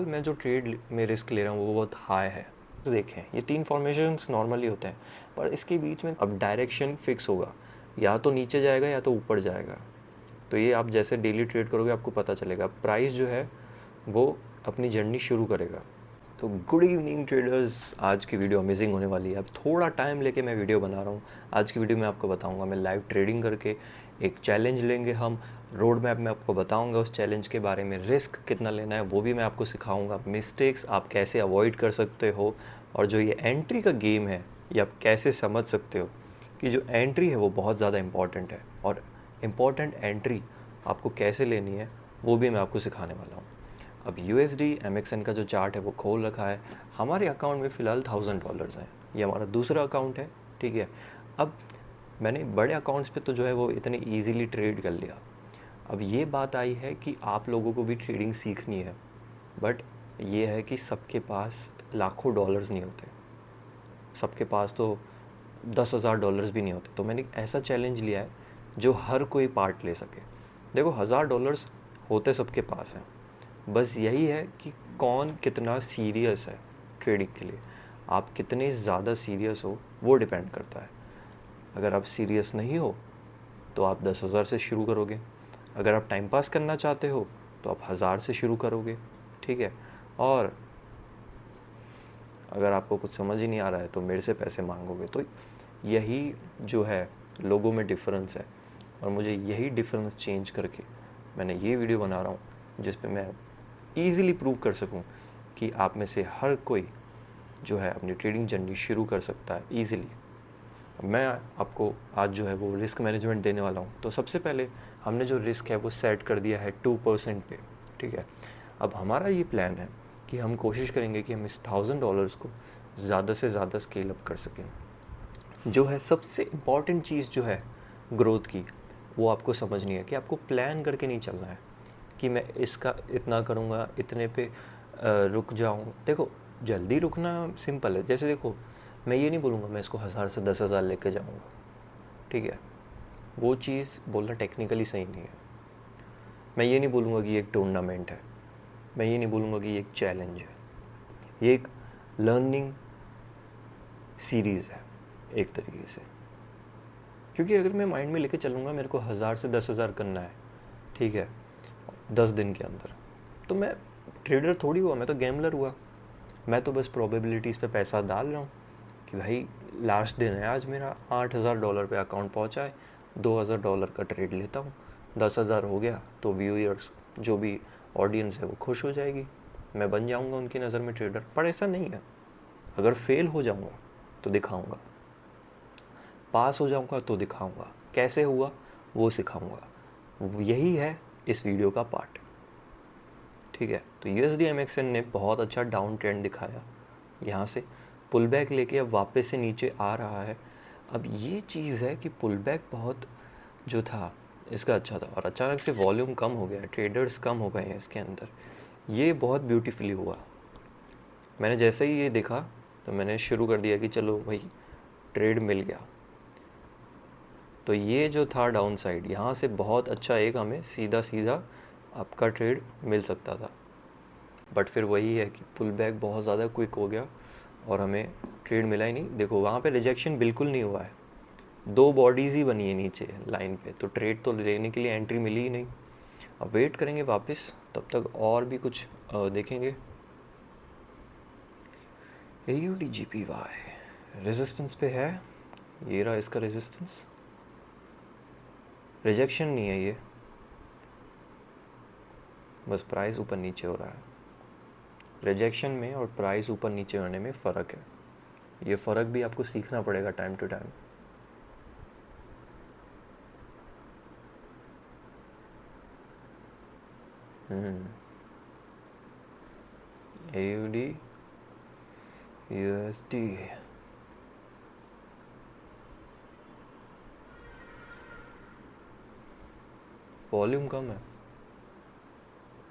मैं जो ट्रेड में रिस्क ले रहा हूँ वो बहुत हाई है। देखें, ये 3 फॉर्मेशंस नॉर्मली होते हैं, पर इसके बीच में अब डायरेक्शन फिक्स होगा, या तो नीचे जाएगा या तो ऊपर जाएगा। तो ये आप जैसे डेली ट्रेड करोगे आपको पता चलेगा, प्राइस जो है वो अपनी जर्नी शुरू करेगा। तो गुड इवनिंग ट्रेडर्स, आज की वीडियो अमेजिंग होने वाली है। अब थोड़ा टाइम लेके मैं वीडियो बना रहा हूँ। आज की वीडियो में आपको बताऊँगा, मैं लाइव ट्रेडिंग करके एक चैलेंज लेंगे हम, रोड मैप में आपको बताऊंगा उस चैलेंज के बारे में, रिस्क कितना लेना है वो भी मैं आपको सिखाऊंगा, मिस्टेक्स आप कैसे अवॉइड कर सकते हो, और जो ये एंट्री का गेम है ये आप कैसे समझ सकते हो कि जो एंट्री है वो बहुत ज़्यादा इंपॉर्टेंट है, और इम्पॉर्टेंट एंट्री आपको कैसे लेनी है वो भी मैं आपको सिखाने वाला हूँ। अब USD MXN का जो चार्ट है वो खोल रखा है। हमारे अकाउंट में फ़िलहाल $1000 हैं, ये हमारा दूसरा अकाउंट है, ठीक है। अब मैंने बड़े अकाउंट्स पे तो जो है वो इतने ईजीली ट्रेड कर लिया। अब ये बात आई है कि आप लोगों को भी ट्रेडिंग सीखनी है, बट ये है कि सबके पास लाखों डॉलर्स नहीं होते, सबके पास तो $10,000 भी नहीं होते। तो मैंने ऐसा चैलेंज लिया है जो हर कोई पार्ट ले सके। देखो, $1000 होते सबके पास हैं, बस यही है कि कौन कितना सीरियस है ट्रेडिंग के लिए। आप कितने ज़्यादा सीरियस हो वो डिपेंड करता है। अगर आप सीरियस नहीं हो तो आप 10,000 से शुरू करोगे, अगर आप टाइम पास करना चाहते हो तो आप 1000 से शुरू करोगे, ठीक है। और अगर आपको कुछ समझ ही नहीं आ रहा है तो मेरे से पैसे मांगोगे। तो यही जो है लोगों में डिफरेंस है, और मुझे यही डिफरेंस चेंज करके मैंने ये वीडियो बना रहा हूँ जिस पे मैं ईज़िली प्रूव कर सकूँ कि आप में से हर कोई जो है अपनी ट्रेडिंग जर्नी शुरू कर सकता है ईज़िली। मैं आपको आज जो है वो रिस्क मैनेजमेंट देने वाला हूँ। तो सबसे पहले हमने जो रिस्क है वो सेट कर दिया है 2% पे, ठीक है। अब हमारा ये प्लान है कि हम कोशिश करेंगे कि हम इस $1000 को ज़्यादा से ज़्यादा स्केल अप कर सकें। जो है सबसे इम्पॉर्टेंट चीज़ जो है ग्रोथ की, वो आपको समझनी है कि आपको प्लान करके नहीं चलना है कि मैं इसका इतना करूँगा, इतने पे रुक जाऊँ। देखो, जल्दी रुकना सिंपल है। जैसे देखो, मैं ये नहीं बोलूँगा मैं इसको 1000 से 10,000 लेके जाऊँगा, ठीक है। वो चीज़ बोलना टेक्निकली सही नहीं है। मैं ये नहीं बोलूँगा कि ये एक टूर्नामेंट है, मैं ये नहीं बोलूँगा कि ये एक चैलेंज है। ये एक लर्निंग सीरीज़ है एक तरीके से। क्योंकि अगर मैं माइंड में लेके चलूँगा मेरे को 1000 से 10,000 करना है, ठीक है, 10 दिन के अंदर, तो मैं ट्रेडर थोड़ी हुआ, मैं तो गैम्बलर हुआ। मैं तो बस प्रोबेबिलिटीज़ पे पैसा डाल रहा हूँ कि भाई लास्ट दिन है आज मेरा, $8,000 पे अकाउंट पहुँचा है, $2,000 का ट्रेड लेता हूँ, 10,000 हो गया तो व्यूअर्स, जो भी ऑडियंस है वो खुश हो जाएगी, मैं बन जाऊँगा उनकी नज़र में ट्रेडर। पर ऐसा नहीं है। अगर फेल हो जाऊँगा तो दिखाऊँगा, पास हो जाऊँगा तो दिखाऊँगा, कैसे हुआ वो सिखाऊँगा। यही है इस वीडियो का पार्ट, ठीक है। तो USD MXN ने बहुत अच्छा डाउन ट्रेंड दिखाया, यहाँ से पुल बैक लेके अब वापस से नीचे आ रहा है। अब ये चीज़ है कि पुल बैक बहुत जो था इसका अच्छा था, और अचानक से वॉल्यूम कम हो गया, ट्रेडर्स कम हो गए हैं इसके अंदर। ये बहुत ब्यूटीफुली हुआ। मैंने जैसे ही ये देखा तो मैंने शुरू कर दिया कि चलो भाई ट्रेड मिल गया। तो ये जो था डाउन साइड, यहाँ से बहुत अच्छा एक हमें सीधा सीधा आपका ट्रेड मिल सकता था, बट फिर वही है कि पुल बैक बहुत ज़्यादा क्विक हो गया और हमें ट्रेड मिला ही नहीं। देखो, वहाँ पे रिजेक्शन बिल्कुल नहीं हुआ है, 2 बॉडीज़ ही बनी है नीचे लाइन पे, तो ट्रेड तो लेने के लिए एंट्री मिली ही नहीं। अब वेट करेंगे वापस, तब तक और भी कुछ देखेंगे। AUDGPY रेजिस्टेंस पे है, ये रहा इसका रेजिस्टेंस, रिजेक्शन नहीं है ये, बस प्राइस ऊपर नीचे हो रहा है। रिजेक्शन में और प्राइस ऊपर नीचे होने में फ़र्क है, ये फ़र्क भी आपको सीखना पड़ेगा time to time. AUD USD volume कम है,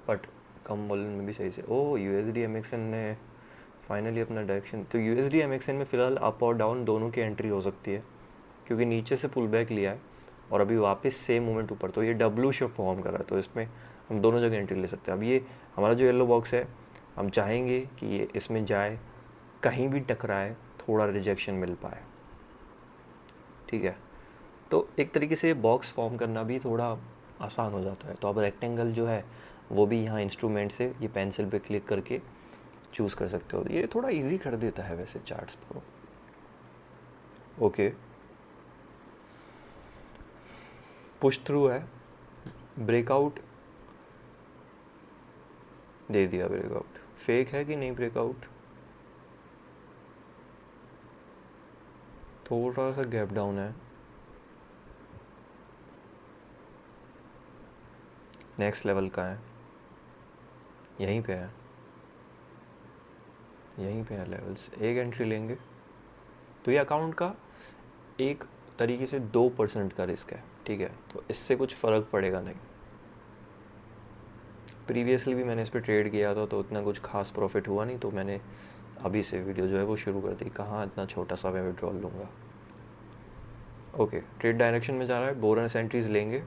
बट कम वॉल्यूम में भी सही से। ओ, USD MXN ने फाइनली अपना डायरेक्शन, तो USD MXN में फ़िलहाल अप और डाउन दोनों की एंट्री हो सकती है, क्योंकि नीचे से पुल बैक लिया है और अभी वापस सेम मोमेंट ऊपर, तो ये W शेप फॉर्म कर रहा है, तो इसमें हम दोनों जगह एंट्री ले सकते हैं। अब ये हमारा जो येलो बॉक्स है हम चाहेंगे कि ये इसमें जाए, कहीं भी टकराए, थोड़ा रिजेक्शन मिल पाए, ठीक है। तो एक तरीके से बॉक्स फॉर्म करना भी थोड़ा आसान हो जाता है। तो अब रेक्टेंगल जो है वो भी यहाँ इंस्ट्रूमेंट से ये पेंसिल पे क्लिक करके चूज़ कर सकते हो। ये थोड़ा इजी कर देता है वैसे charts pro. Okay, push through है, ब्रेकआउट दे दिया, ब्रेकआउट फेक है कि नहीं, ब्रेकआउट थोड़ा सा गैप डाउन है, नेक्स्ट लेवल का है, यहीं पे है, यहीं पे है लेवल्स, एक एंट्री लेंगे तो ये अकाउंट का एक तरीके से 2% का रिस्क है, ठीक है। तो इससे कुछ फ़र्क पड़ेगा नहीं। प्रीवियसली भी मैंने इस पर ट्रेड किया था तो उतना कुछ खास प्रॉफिट हुआ नहीं, तो मैंने अभी से वीडियो जो है वो शुरू कर दी। कहाँ इतना छोटा सा मैं विड्रॉल लूँगा। ओके, ट्रेड डायरेक्शन में जा रहा है, बोनस एंट्रीज लेंगे।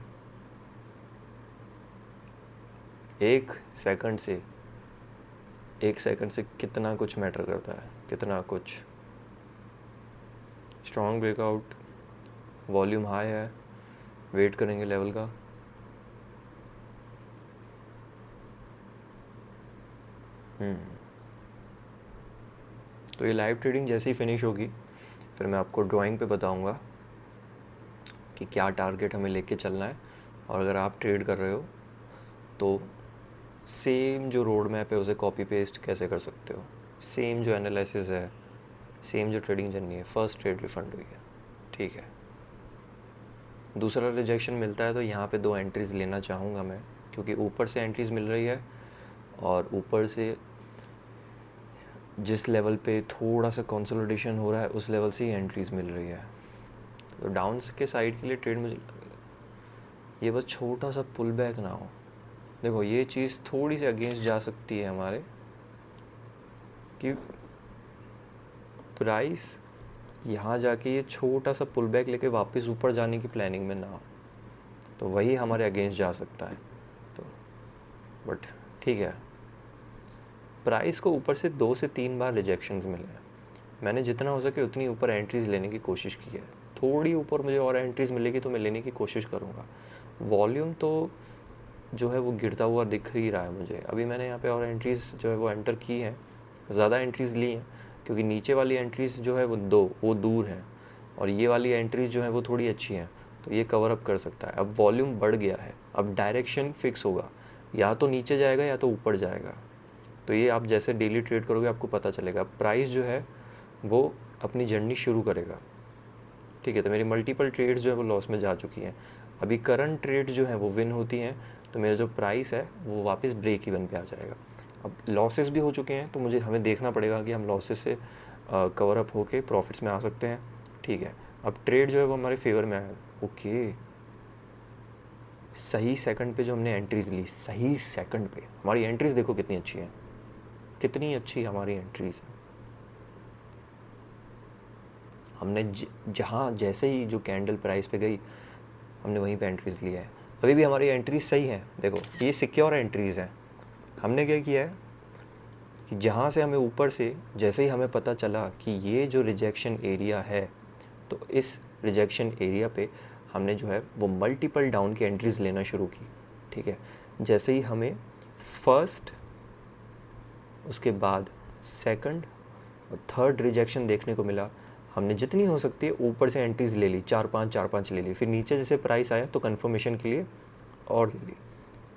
1 सेकंड से कितना कुछ मैटर करता है, कितना कुछ। स्ट्रॉन्ग ब्रेकआउट, वॉल्यूम हाई है, वेट करेंगे लेवल का। तो ये लाइव ट्रेडिंग जैसे ही फिनिश होगी फिर मैं आपको ड्राइंग पे बताऊंगा कि क्या टारगेट हमें लेके चलना है। और अगर आप ट्रेड कर रहे हो तो सेम जो रोड मैप है उसे कॉपी पेस्ट कैसे कर सकते हो, सेम जो एनालिसिस है, सेम जो ट्रेडिंग जर्नी है। फर्स्ट ट्रेड रिफंड हुई है, ठीक है। दूसरा रिजेक्शन मिलता है तो यहाँ पे 2 एंट्रीज़ लेना चाहूँगा मैं, क्योंकि ऊपर से एंट्रीज़ मिल रही है और ऊपर से जिस लेवल पे थोड़ा सा कंसोलिडेशन हो रहा है उस लेवल से ही एंट्रीज़ मिल रही है। तो डाउन के साइड के लिए ट्रेड मुझे ये बस छोटा सा पुल बैक ना हो। देखो ये चीज़ थोड़ी सी अगेंस्ट जा सकती है हमारे, कि प्राइस यहाँ जाके ये छोटा सा पुल बैक लेके वापस ऊपर जाने की प्लानिंग में ना हो, तो वही हमारे अगेंस्ट जा सकता है। तो बट ठीक है, प्राइस को ऊपर से 2 से 3 बार रिजेक्शंस मिले हैं। मैंने जितना हो सके उतनी ऊपर एंट्रीज़ लेने की कोशिश की है। थोड़ी ऊपर मुझे और एंट्रीज़ मिलेगी तो मैं लेने की कोशिश करूँगा। वॉल्यूम तो जो है वो गिरता हुआ दिख ही रहा है मुझे। अभी मैंने यहाँ पे और एंट्रीज़ जो है वो एंटर की हैं, ज़्यादा एंट्रीज़ ली हैं, क्योंकि नीचे वाली एंट्रीज़ जो है वो दूर हैं और ये वाली एंट्रीज़ जो है वो थोड़ी अच्छी हैं, तो ये कवर अप कर सकता है। अब वॉल्यूम बढ़ गया है, अब डायरेक्शन फिक्स होगा, या तो नीचे जाएगा या तो ऊपर जाएगा। तो ये आप जैसे डेली ट्रेड करोगे आपको पता चलेगा। प्राइस जो है वो अपनी जर्नी शुरू करेगा, ठीक है। तो मेरी मल्टीपल ट्रेड्स जो है वो लॉस में जा चुकी हैं। अभी करंट ट्रेड जो है वो विन होती हैं तो मेरा जो प्राइस है वो वापस ब्रेक इवन पे आ जाएगा। अब लॉसेस भी हो चुके हैं तो हमें देखना पड़ेगा कि हम लॉसेस से कवर अप होके प्रॉफिट्स में आ सकते हैं, ठीक है। अब ट्रेड जो है वो हमारे फेवर में आया। ओके, सही सेकंड पे जो हमने एंट्रीज़ ली, सही सेकंड पे हमारी एंट्रीज़ देखो कितनी अच्छी हैं, कितनी अच्छी हमारी एंट्रीज़ हैं। हमने जहाँ जैसे ही जो कैंडल प्राइस पे गई हमने वहीं पे एंट्रीज़ लिया है। अभी भी हमारी एंट्रीज सही हैं। देखो ये सिक्योर एंट्रीज़ हैं। हमने क्या किया है कि जहाँ से हमें ऊपर से जैसे ही हमें पता चला कि ये जो रिजेक्शन एरिया है, तो इस रिजेक्शन एरिया पे हमने जो है वो मल्टीपल डाउन की एंट्रीज़ लेना शुरू की, ठीक है। जैसे ही हमें फर्स्ट, उसके बाद सेकंड और थर्ड रिजेक्शन देखने को मिला, हमने जितनी हो सकती है ऊपर से एंट्रीज़ ले ली, 4-5 ले ली। फिर नीचे जैसे प्राइस आया तो कंफर्मेशन के लिए और ले ली,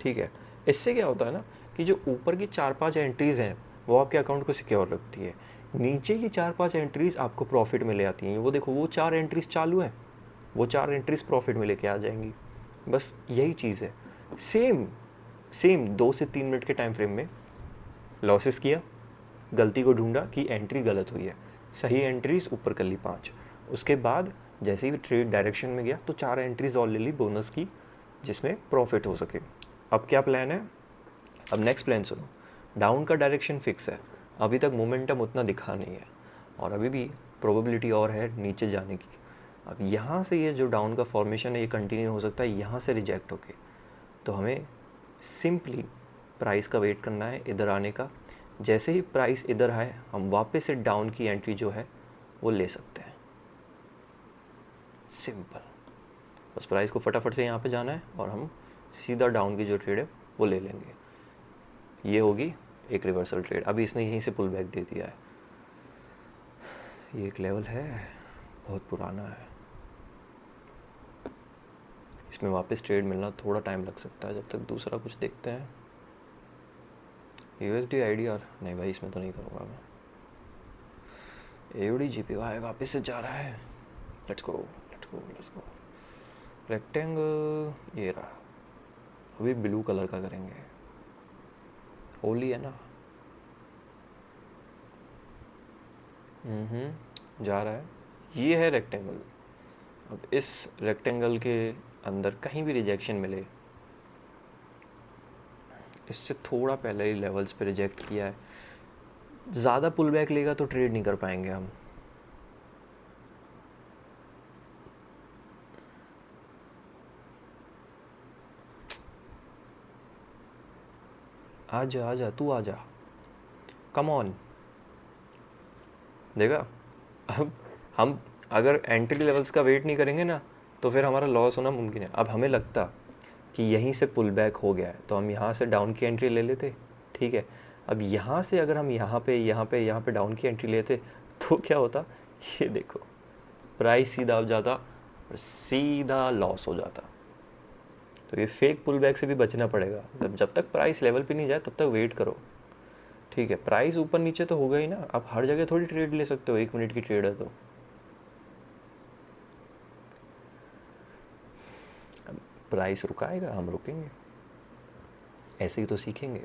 ठीक है। इससे क्या होता है ना कि जो ऊपर की 4-5 एंट्रीज़ हैं वो आपके अकाउंट को सिक्योर रखती है, नीचे की 4-5 एंट्रीज़ आपको प्रॉफिट में ले आती हैं। वो देखो वो 4 एंट्रीज़ चालू हैं, वो 4 एंट्रीज़ प्रॉफिट में लेके आ जाएंगी। बस यही चीज़ है। सेम 2 से 3 मिनट के टाइम फ्रेम में लॉसेस किया, गलती को ढूंढा कि एंट्री गलत हुई है, सही एंट्रीज़ ऊपर कर ली 5। उसके बाद जैसे ही ट्रेड डायरेक्शन में गया तो 4 एंट्रीज़ और ले ली बोनस की, जिसमें प्रॉफिट हो सके। अब क्या प्लान है? अब नेक्स्ट प्लान सुनो। डाउन का डायरेक्शन फिक्स है, अभी तक मोमेंटम उतना दिखा नहीं है और अभी भी प्रोबेबिलिटी और है नीचे जाने की। अब यहाँ से ये जो डाउन का फॉर्मेशन है ये कंटिन्यू हो सकता है यहाँ से रिजेक्ट होके, तो हमें सिंपली प्राइस का वेट करना है इधर आने का। जैसे ही प्राइस इधर आए हम वापस से डाउन की एंट्री जो है वो ले सकते हैं। सिंपल, बस प्राइस को फटाफट से यहाँ पे जाना है और हम सीधा डाउन की जो ट्रेड है वो ले लेंगे। ये होगी एक रिवर्सल ट्रेड। अभी इसने यहीं से पुल बैक दे दिया है, ये एक लेवल है बहुत पुराना है, इसमें वापस ट्रेड मिलना थोड़ा टाइम लग सकता है जब तक दूसरा कुछ देखते हैं। USD IDR नहीं भाई, इसमें तो नहीं करूँगा मैं। AUD GPY वापस से जा रहा है, let's go let's go let's go. Rectangle ये रहा, अभी ब्लू कलर का करेंगे, होली है ना। जा रहा है, ये है रेक्टेंगल। अब इस रेक्टेंगल के अंदर कहीं भी रिजेक्शन मिले, इससे थोड़ा पहले ही लेवल्स पे रिजेक्ट किया है, ज़्यादा पुल बैक लेगा तो ट्रेड नहीं कर पाएंगे हम। आजा आजा तू आजा, कम ऑन। देखा, अब हम अगर एंट्री लेवल्स का वेट नहीं करेंगे ना तो फिर हमारा लॉस होना मुमकिन है। अब हमें लगता कि यहीं से पुल बैक हो गया है तो हम यहाँ से डाउन की एंट्री ले लेते, ठीक है। अब यहाँ से अगर हम यहाँ पे डाउन की एंट्री लेते तो क्या होता, ये देखो प्राइस सीधा अब जाता और सीधा लॉस हो जाता। तो ये फेक पुल बैक से भी बचना पड़ेगा। जब तक प्राइस लेवल पे नहीं जाए तब तक वेट करो, ठीक है। प्राइस ऊपर नीचे तो होगा ही ना, आप हर जगह थोड़ी ट्रेड ले सकते हो, 1 मिनट की ट्रेड है तो। प्राइस रुकाएगा, हम रुकेंगे, ऐसे ही तो सीखेंगे।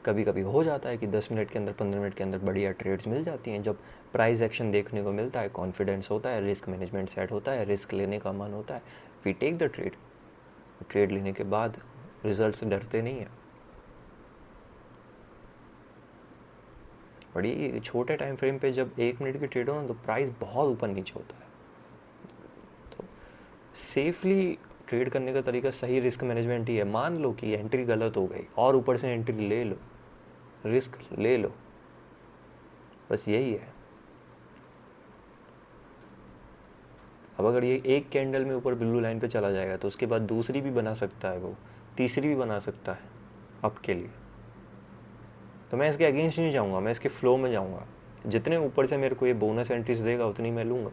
कभी कभी हो जाता है कि 10 मिनट के अंदर 15 मिनट के अंदर बढ़िया ट्रेड्स मिल जाती हैं। जब प्राइस एक्शन देखने को मिलता है, कॉन्फिडेंस होता है, रिस्क मैनेजमेंट सेट होता है, रिस्क लेने का मन होता है, we take the trade. Trade लेने के बाद रिजल्ट से डरते नहीं हैं। बड़ी छोटे टाइम फ्रेम पे जब 1 मिनट की ट्रेड हो ना तो प्राइस बहुत ऊपर नीचे होता है। तो सेफली ट्रेड करने का तरीका सही रिस्क मैनेजमेंट ही है। मान लो कि एंट्री गलत हो गई और ऊपर से एंट्री ले लो, रिस्क ले लो, बस यही है। अब अगर ये एक कैंडल में ऊपर ब्लू लाइन पे चला जाएगा तो उसके बाद दूसरी भी बना सकता है, वो तीसरी भी बना सकता है अप के लिए। तो मैं इसके अगेंस्ट नहीं जाऊँगा, मैं इसके फ्लो में जाऊँगा। जितने ऊपर से मेरे को ये बोनस एंट्रीज देगा उतनी मैं लूँगा,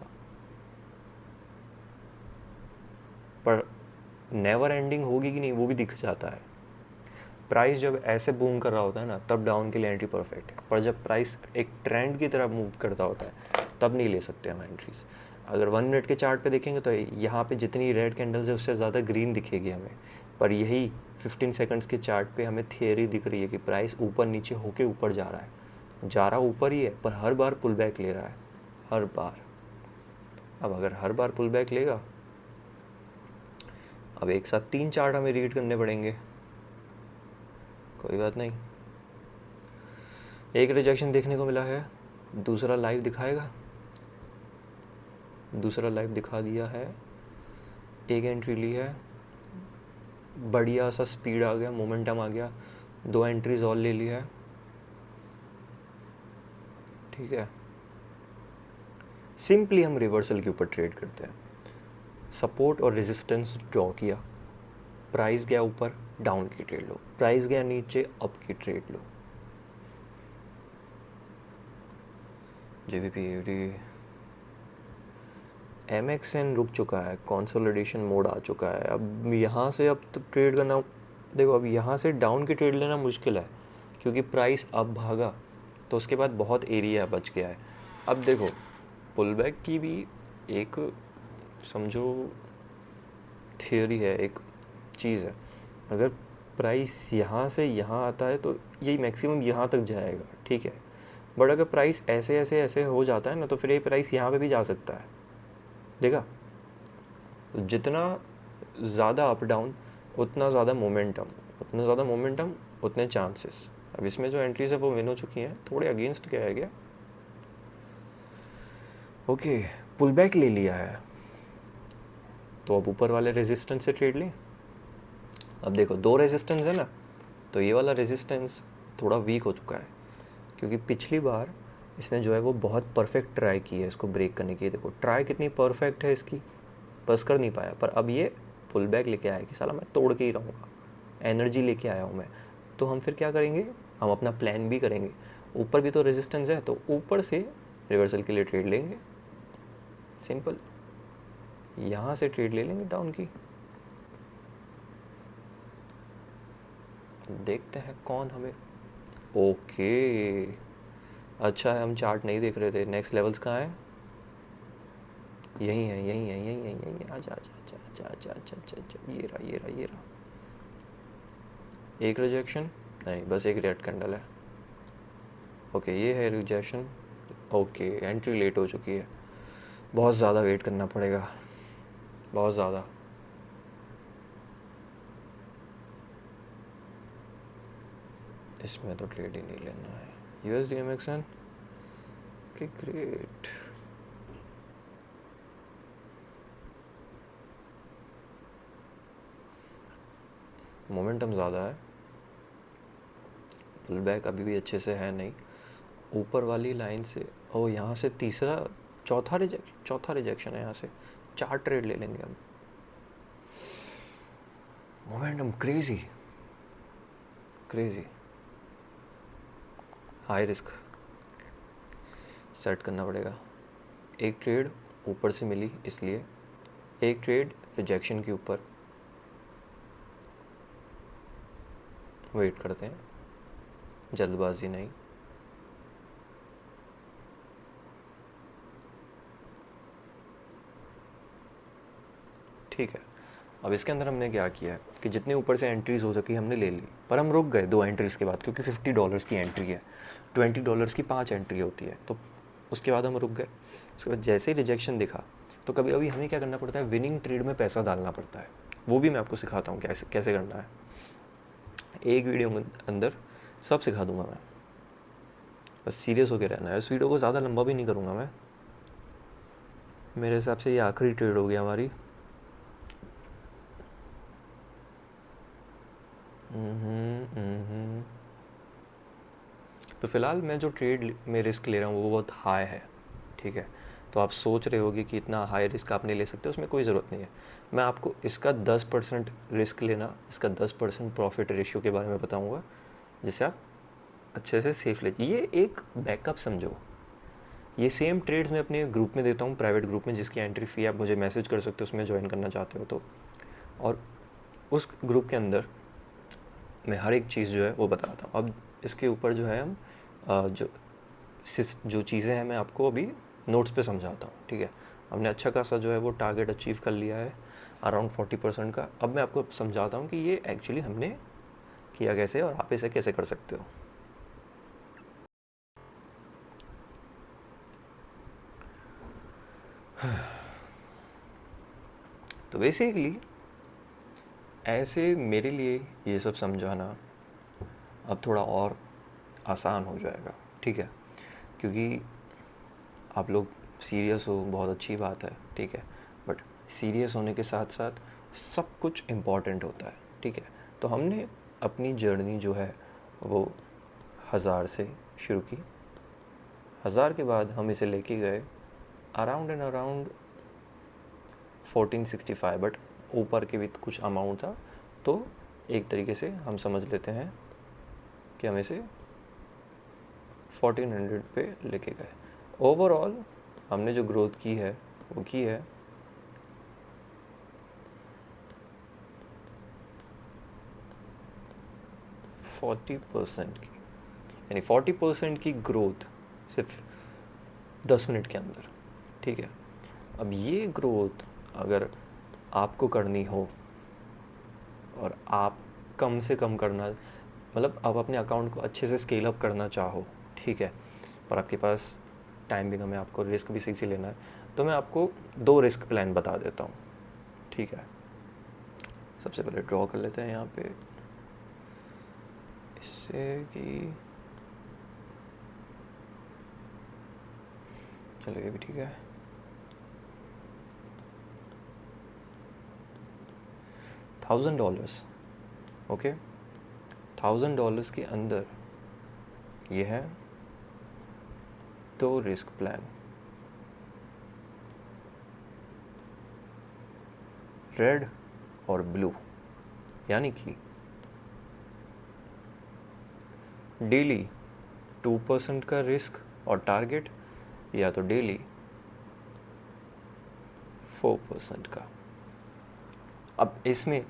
पर नेवर एंडिंग होगी कि नहीं वो भी दिख जाता है। प्राइस जब ऐसे बूम कर रहा होता है ना तब डाउन के लिए एंट्री परफेक्ट है, पर जब प्राइस एक ट्रेंड की तरह मूव करता होता है तब नहीं ले सकते हम एंट्रीज। अगर 1 मिनट के चार्ट पे देखेंगे तो यहाँ पे जितनी रेड कैंडल्स है उससे ज़्यादा ग्रीन दिखेगी हमें, पर यही 15 सेकंड्स के चार्ट पे हमें थियरी दिख रही है कि प्राइस ऊपर नीचे होके ऊपर जा रहा ऊपर ही है, पर हर बार पुल बैक ले रहा है, हर बार। अब अगर हर बार पुल बैक लेगा, अब एक साथ 3 चार्ट हमें रीड करने पड़ेंगे, कोई बात नहीं। एक रिजेक्शन देखने को मिला है, दूसरा लाइव दिखाएगा, दूसरा लाइव दिखा दिया है। एक एंट्री ली है, बढ़िया सा स्पीड आ गया, मोमेंटम आ गया, 2 एंट्रीज और ले ली है, ठीक है। सिंपली हम रिवर्सल के ऊपर ट्रेड करते हैं। सपोर्ट और रेजिस्टेंस ड्रॉ किया, प्राइस गया ऊपर, डाउन की ट्रेड लो, प्राइस गया नीचे, अप की ट्रेड लो। JVP MXN रुक चुका है, कंसोलिडेशन मोड आ चुका है। अब यहाँ से अब तो ट्रेड करना, देखो अब यहाँ से डाउन की ट्रेड लेना मुश्किल है क्योंकि प्राइस अब भागा तो उसके बाद बहुत एरिया बच गया है। अब देखो पुल बैक की भी एक समझो थियोरी है, एक चीज़ है। अगर प्राइस यहाँ से यहाँ आता है तो यही मैक्सिमम यहाँ तक जाएगा, ठीक है। बट अगर प्राइस ऐसे ऐसे ऐसे हो जाता है ना तो फिर ये प्राइस यहाँ पे भी जा सकता है, देखा। तो जितना ज़्यादा अप डाउन उतना ज़्यादा मोमेंटम उतने चांसेस। अब इसमें जो एंट्रीज है वो विन हो चुकी हैं, थोड़े अगेंस्ट क्या है क्या, ओके पुल बैक ले लिया है तो अब ऊपर वाले रेजिस्टेंस से ट्रेड लें। अब देखो 2 रेजिस्टेंस है ना, तो ये वाला रेजिस्टेंस थोड़ा वीक हो चुका है, क्योंकि पिछली बार इसने जो है वो बहुत परफेक्ट ट्राई की है इसको ब्रेक करने की। देखो ट्राई कितनी परफेक्ट है इसकी, बस कर नहीं पाया, पर अब ये पुल बैक लेके आया कि साला मैं तोड़ के ही रहूँगा, एनर्जी लेके आया हूँ मैं। तो हम फिर क्या करेंगे, हम अपना प्लान भी करेंगे। ऊपर भी तो रेजिस्टेंस है, तो ऊपर से रिवर्सल के लिए ट्रेड लेंगे, सिंपल। यहाँ से ट्रेड ले लेंगे डाउन की, देखते हैं कौन हमें। ओके, अच्छा है हम चार्ट नहीं देख रहे थे। नेक्स्ट लेवल्स कहाँ है, यही है, यही है, यही है, यही है। आजा आजा आजा आजा आजा आजा आजा आजा, ये रहा ये रहा ये रहा। एक रिजेक्शन नहीं, बस एक रेड कैंडल है। ओके ये है रिजेक्शन। ओके एंट्री लेट हो चुकी है, बहुत ज़्यादा वेट करना पड़ेगा, बहुत ज़्यादा। इसमें तो ट्रेड ही नहीं लेना है। USDMXN, okay great. मोमेंटम ज़्यादा है, पुल बैक अभी भी अच्छे से है नहीं। ऊपर वाली लाइन से ओ यहाँ से तीसरा चौथा रिजेक्शन है यहाँ से। 4 ट्रेड ले लेंगे हम। Momentum crazy crazy, high risk set करना पड़ेगा। एक ट्रेड ऊपर से मिली इसलिए, एक ट्रेड रिजेक्शन के ऊपर। वेट करते हैं, जल्दबाजी नहीं। ठीक है, अब इसके अंदर हमने क्या किया है कि जितने ऊपर से एंट्रीज हो सकी हमने ले ली, पर हम रुक गए 2 एंट्रीज के बाद, क्योंकि $50 की एंट्री है, $20 की 5 एंट्री होती है, तो उसके बाद हम रुक गए। उसके बाद जैसे ही रिजेक्शन दिखा, तो कभी कभी हमें क्या करना पड़ता है, विनिंग ट्रेड में पैसा डालना पड़ता है। वो भी मैं आपको सिखाता हूँ कैसे कैसे करना है। एक वीडियो में अंदर सब सिखा दूंगा मैं, बस सीरियस होकर रहना है। इस वीडियो को ज़्यादा लंबा भी नहीं करूँगा मैं, मेरे हिसाब से ये आखिरी ट्रेड हो गई हमारी। तो फ़िलहाल मैं जो ट्रेड में रिस्क ले रहा हूँ वो बहुत हाई है, ठीक है। तो आप सोच रहे होगे कि इतना हाई रिस्क आप नहीं ले सकते, उसमें कोई ज़रूरत नहीं है। मैं आपको इसका 10% रिस्क लेना, इसका 10% प्रॉफिट रेशियो के बारे में बताऊँगा, जिससे आप अच्छे से सेफ ले। ये एक बैकअप समझो। ये सेम ट्रेड्स मैं अपने ग्रुप में देता हूँ, प्राइवेट ग्रुप में, जिसकी एंट्री फ़ी आप मुझे मैसेज कर सकते हो उसमें ज्वाइन करना चाहते हो तो। और उस ग्रुप के अंदर मैं हर एक चीज़ जो है वो बताता हूँ। अब इसके ऊपर जो है हम जो चीज़ें हैं मैं आपको अभी नोट्स पे समझाता हूँ, ठीक है। हमने अच्छा खासा जो है वो टारगेट अचीव कर लिया है, अराउंड 40% का। अब मैं आपको समझाता हूँ कि ये एक्चुअली हमने किया कैसे और आप इसे कैसे कर सकते हो। तो बेसिकली ऐसे मेरे लिए ये सब समझाना अब थोड़ा और आसान हो जाएगा, ठीक है, क्योंकि आप लोग सीरियस हो, बहुत अच्छी बात है, ठीक है, बट सीरियस होने के साथ साथ सब कुछ इम्पॉर्टेंट होता है, ठीक है। तो हमने अपनी जर्नी जो है वो 1000 से शुरू की, 1000 के बाद हम इसे लेके गए अराउंड एंड अराउंड 1465, बट ऊपर के भी कुछ अमाउंट था, तो एक तरीके से हम समझ लेते हैं कि हम इसे 1400 पे लेके गए। ओवरऑल हमने जो ग्रोथ की है वो की है 40% की, यानी 40% की ग्रोथ सिर्फ 10 मिनट के अंदर, ठीक है। अब ये ग्रोथ अगर आपको करनी हो और आप कम से कम करना, मतलब आप अपने अकाउंट को अच्छे से स्केल अप करना चाहो, ठीक है, पर आपके पास टाइम भी कम है, आपको रिस्क भी सही से लेना है, तो मैं आपको 2 रिस्क प्लान बता देता हूँ, ठीक है। सबसे पहले ड्रॉ कर लेते हैं यहाँ पे इससे कि चलो ये भी ठीक है। $1000, ओके, $1000 के अंदर ये है तो रिस्क प्लान। रेड और ब्लू, यानी कि डेली 2% का रिस्क और टारगेट, या तो डेली 4% का। अब इसमें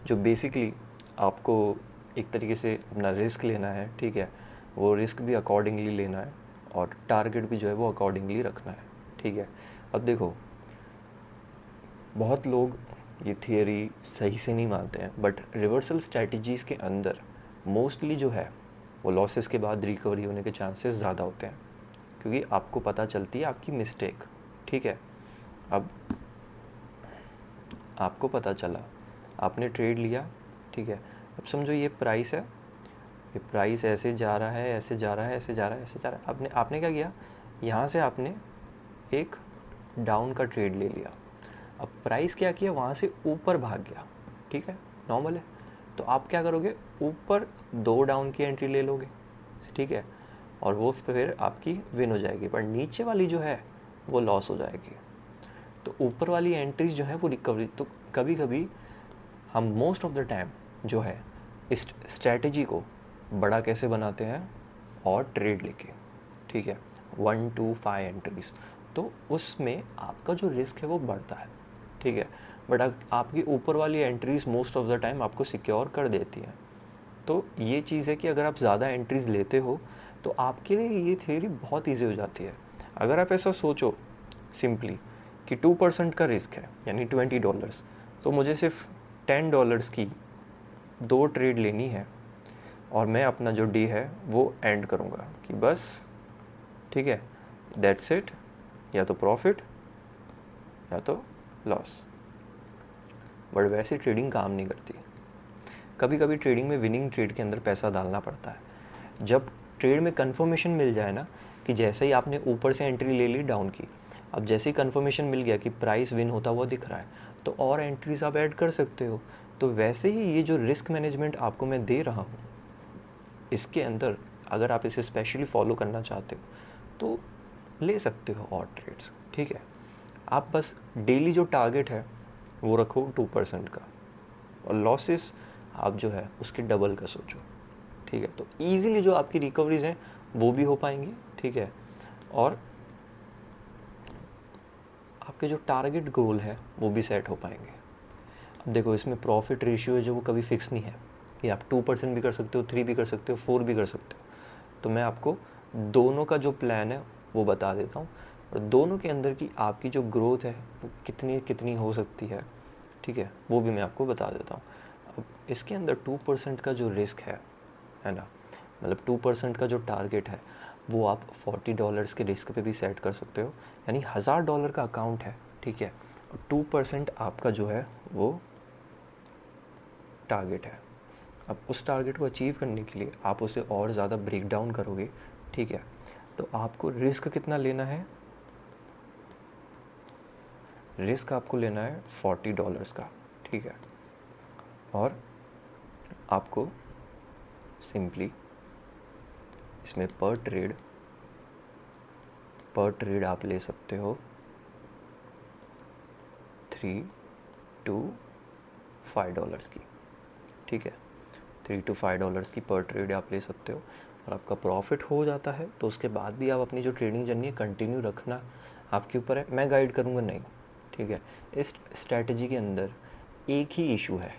जो बेसिकली आपको एक तरीके से अपना रिस्क लेना है, ठीक है, वो रिस्क भी अकॉर्डिंगली लेना है और टारगेट भी जो है वो अकॉर्डिंगली रखना है, ठीक है। अब देखो, बहुत लोग ये थियरी सही से नहीं मानते हैं, बट रिवर्सल स्ट्रैटेजीज़ के अंदर मोस्टली जो है वो लॉसेस के बाद रिकवरी होने के चांसेस ज़्यादा होते हैं, क्योंकि आपको पता चलती है आपकी मिस्टेक, ठीक है। अब आपको पता चला, आपने ट्रेड लिया, ठीक है। अब समझो ये प्राइस है, ये प्राइस ऐसे जा रहा है, ऐसे जा रहा है, ऐसे जा रहा है, ऐसे जा रहा है। आपने क्या किया, यहाँ से आपने एक डाउन का ट्रेड ले लिया। अब प्राइस क्या किया, वहाँ से ऊपर भाग गया, ठीक है, नॉर्मल है। तो आप क्या करोगे, ऊपर 2 डाउन की एंट्री ले लोगे, ठीक है, और वो फिर आपकी विन हो जाएगी, पर नीचे वाली जो है वो लॉस हो जाएगी। तो ऊपर वाली एंट्रीज जो है वो रिकवरी। तो कभी कभी हम मोस्ट ऑफ द टाइम जो है इस स्ट्रैटेजी को बड़ा कैसे बनाते हैं, और ट्रेड लेके, ठीक है, 1 to 5 एंट्रीज, तो उसमें आपका जो रिस्क है वो बढ़ता है, ठीक है। बट आपकी ऊपर वाली entries most of the time आपको सिक्योर कर देती हैं। तो ये चीज़ है कि अगर आप ज़्यादा एंट्रीज लेते हो तो आपके लिए ये थ्योरी बहुत ईजी हो जाती है। अगर आप ऐसा सोचो सिंपली कि 2% का रिस्क है, यानी $20, तो मुझे सिर्फ $10 की 2 ट्रेड लेनी है, और मैं अपना जो डे है वो एंड करूँगा कि बस, ठीक है, दैट्स इट, या तो प्रॉफिट या तो लॉस। बट वैसे ट्रेडिंग काम नहीं करती। कभी कभी ट्रेडिंग में विनिंग ट्रेड के अंदर पैसा डालना पड़ता है। जब ट्रेड में कंफर्मेशन मिल जाए ना, कि जैसे ही आपने ऊपर से एंट्री ले ली डाउन की, अब जैसे ही कंफर्मेशन मिल गया कि प्राइस विन होता हुआ दिख रहा है, तो और एंट्रीज आप ऐड कर सकते हो। तो वैसे ही ये जो रिस्क मैनेजमेंट आपको मैं दे रहा हूँ, इसके अंदर अगर आप इसे स्पेशली फॉलो करना चाहते हो तो ले सकते हो और ट्रेड्स, ठीक है। आप बस डेली जो टारगेट है वो रखो 2% का, और लॉसेस आप जो है उसके डबल का सोचो, ठीक है। तो ईज़िली जो आपकी रिकवरीज हैं वो भी हो पाएंगी, ठीक है, और आपके जो टारगेट गोल है वो भी सेट हो पाएंगे। अब देखो, इसमें प्रॉफिट रेशियो है जो वो कभी फिक्स नहीं है कि आप 2% भी कर सकते हो, 3 भी कर सकते हो, 4 भी कर सकते हो। तो मैं आपको दोनों का जो प्लान है वो बता देता हूँ, और दोनों के अंदर की आपकी जो ग्रोथ है वो कितनी कितनी हो सकती है, ठीक है, वो भी मैं आपको बता देता हूँ। अब इसके अंदर 2% का जो रिस्क है ना, मतलब 2% का जो टारगेट है वो आप $40 के रिस्क पे भी सेट कर सकते हो, यानी $1000 का अकाउंट है, ठीक है, और 2% आपका जो है वो टारगेट है। अब उस टारगेट को अचीव करने के लिए आप उसे और ज़्यादा ब्रेक डाउन करोगे, ठीक है, तो आपको रिस्क कितना लेना है, रिस्क आपको लेना है $40 का, ठीक है, और आपको सिंपली इसमें पर ट्रेड आप ले सकते हो $3 to $5 की, ठीक है, $3 to $5 की पर ट्रेड आप ले सकते हो, और आपका प्रॉफिट हो जाता है तो उसके बाद भी आप अपनी जो ट्रेडिंग जर्नी है कंटिन्यू रखना आपके ऊपर है, मैं गाइड करूँगा नहीं, ठीक है। इस स्ट्रैटेजी के अंदर एक ही इशू है,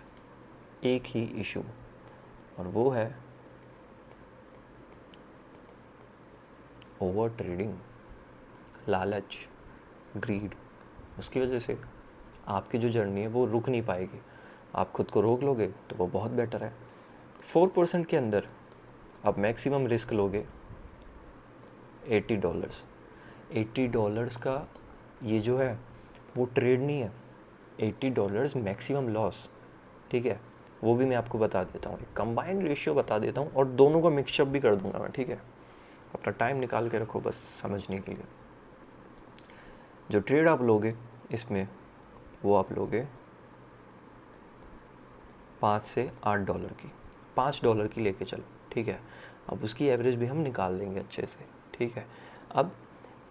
एक ही इशू, और वो है ओवर ट्रेडिंग, लालच, ग्रीड। उसकी वजह से आपकी जो जर्नी है वो रुक नहीं पाएगी। आप खुद को रोक लोगे तो वो बहुत बेटर है। 4% के अंदर आप मैक्सिमम रिस्क लोगे $80। $80 का ये जो है वो ट्रेड नहीं है, $80 मैक्सिमम लॉस, ठीक है, वो भी मैं आपको बता देता हूँ, एक कंबाइंड रेशियो बता देता हूँ, और दोनों का मिक्सअप भी कर दूंगा मैं, ठीक है। अपना टाइम निकाल के रखो बस समझने के लिए। जो ट्रेड आप लोगे इसमें वो आप लोगे $5 से $8 की, $5 की लेके चलो, ठीक है। अब उसकी एवरेज भी हम निकाल देंगे अच्छे से, ठीक है। अब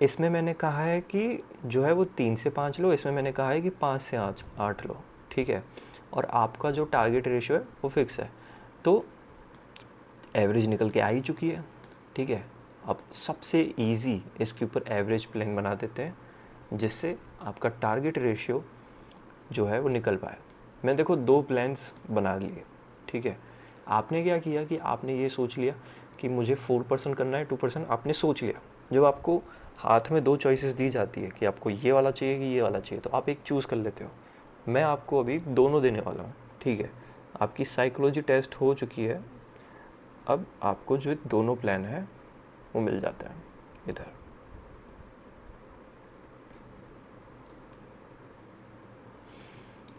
इसमें मैंने कहा है कि जो है वो 3 से 5 लो, इसमें मैंने कहा है कि 5 से 8 लो, ठीक है। और आपका जो टारगेट रेशियो है वो फिक्स है, तो एवरेज निकल के आ ही चुकी है, ठीक है। अब सबसे इजी इसके ऊपर एवरेज प्लान बना देते हैं जिससे आपका टारगेट रेशियो जो है वो निकल पाए। मैं देखो 2 प्लान्स बना लिए, ठीक है। आपने क्या किया कि आपने ये सोच लिया कि मुझे 4% करना है, 2% आपने सोच लिया। जब आपको हाथ में 2 चॉइसेस दी जाती है कि आपको ये वाला चाहिए कि ये वाला चाहिए, तो आप एक चूज़ कर लेते हो। मैं आपको अभी दोनों देने वाला हूँ, ठीक है। आपकी साइकोलॉजी टेस्ट हो चुकी है, अब आपको जो दोनों प्लान है वो मिल जाता है इधर।